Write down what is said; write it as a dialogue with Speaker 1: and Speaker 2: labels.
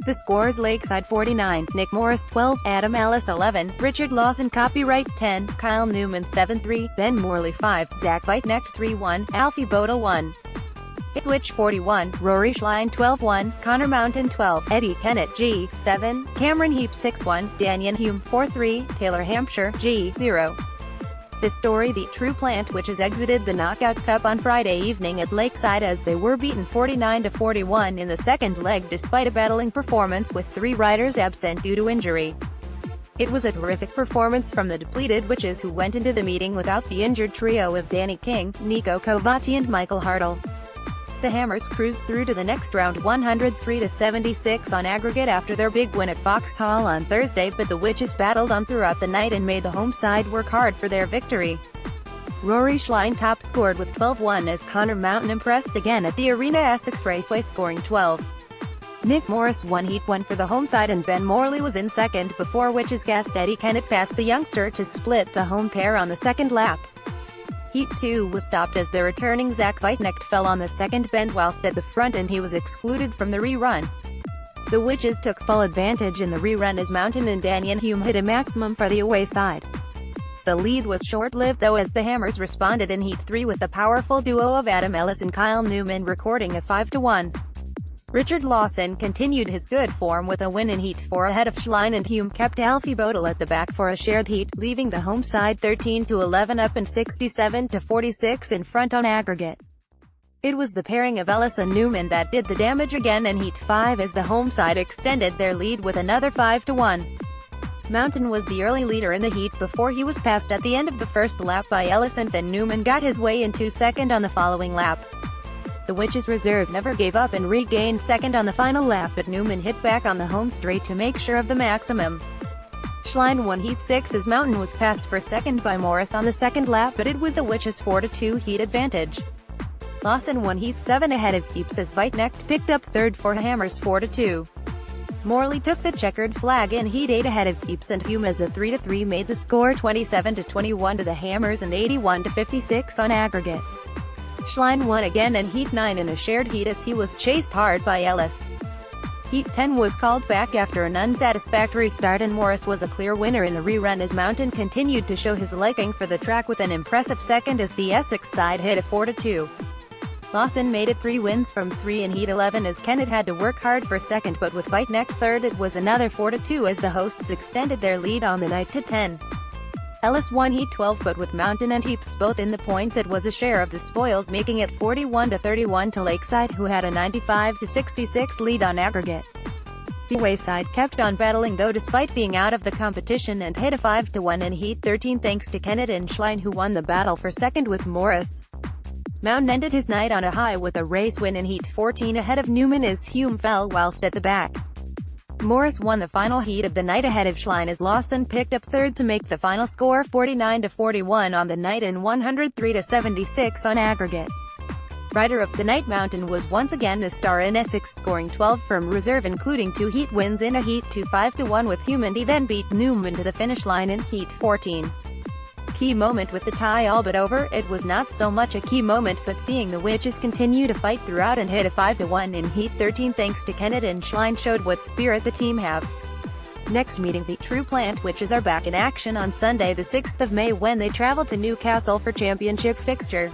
Speaker 1: The scores: Lakeside 49, Nick Morris 12, Adam Ellis 11, Richard Lawson copyright 10, Kyle Newman 7-3, Ben Morley 5, Zach Wajtknecht 3-1, Alfie Bowtell 1. Ipswich 41, Rory Schlein 12-1, Connor Mountain 12, Eddie Kennett G 7, Cameron Heeps 6-1, Danyon Hume 4-3, Taylor Hampshire G 0. The story: the Tru Plant Witches exited the Knockout Cup on Friday evening at Lakeside as they were beaten 49-41 in the second leg despite a battling performance with 3 riders absent due to injury. It was a terrific performance from the depleted Witches, who went into the meeting without the injured trio of Danny King, Nico Kovati and Michael Hartle. The Hammers cruised through to the next round 103-76 on aggregate after their big win at Vauxhall on Thursday, but the Witches battled on throughout the night and made the home side work hard for their victory. Rory Schlein top-scored with 12-1 as Connor Mountain impressed again at the Arena Essex Raceway, scoring 12. Nick Morris won Heat 1 for the home side and Ben Morley was in second before Witches guest Eddie Kennett passed the youngster to split the home pair on the second lap. Heat 2 was stopped as the returning Zach Wajtknecht fell on the second bend whilst at the front and he was excluded from the rerun. The Witches took full advantage in the rerun as Mountain and Danyon Hume hit a maximum for the away side. The lead was short-lived though, as the Hammers responded in Heat 3 with the powerful duo of Adam Ellis and Kyle Newman recording a 5-1. Richard Lawson continued his good form with a win in Heat 4 ahead of Schlein, and Hume kept Alfie Bowtell at the back for a shared heat, leaving the home side 13-11 up and 67-46 in front on aggregate. It was the pairing of Ellis and Newman that did the damage again in Heat 5 as the home side extended their lead with another 5-1. Mountain was the early leader in the heat before he was passed at the end of the first lap by Ellis, and then Newman got his way into second on the following lap. The Witches reserve never gave up and regained second on the final lap, but Newman hit back on the home straight to make sure of the maximum. Schlein won Heat 6 as Mountain was passed for second by Morris on the second lap, but it was a Witches 4-2 heat advantage. Lawson won Heat 7 ahead of Heeps as Wajtknecht picked up third for Hammers 4-2. Morley took the checkered flag in Heat 8 ahead of Heeps and Hume as a 3-3 made the score 27-21 to the Hammers and 81-56 on aggregate. Schlein won again in Heat 9 in a shared heat as he was chased hard by Ellis. Heat 10 was called back after an unsatisfactory start and Morris was a clear winner in the rerun as Mountain continued to show his liking for the track with an impressive second as the Essex side hit a 4-2. Lawson made it 3 wins from 3 in Heat 11 as Kennett had to work hard for second, but with Wajtknecht third it was another 4-2 as the hosts extended their lead on the night to 10. Ellis won Heat 12, but with Mountain and Heeps both in the points it was a share of the spoils, making it 41-31 to Lakeside, who had a 95-66 lead on aggregate. The away side kept on battling though despite being out of the competition and hit a 5-1 in Heat 13 thanks to Kennett and Schlein, who won the battle for second with Morris. Mountain ended his night on a high with a race win in Heat 14 ahead of Newman as Hume fell whilst at the back. Morris won the final heat of the night ahead of Schlein as Lawson picked up third to make the final score 49-41 on the night and 103-76 on aggregate. Rider of the night Mountain was once again the star in Essex, scoring 12 from reserve including 2 heat wins in a Heat 2 5-1 with Hume, and he then beat Newman to the finish line in Heat 14. Key moment with the tie all but over. It was not so much a key moment, but seeing the Witches continue to fight throughout and hit a 5-1 in Heat 13 thanks to Kennett and Schlein showed what spirit the team have. Next meeting: the Tru Plant Witches are back in action on Sunday the 6th of May when they travel to Newcastle for championship fixture.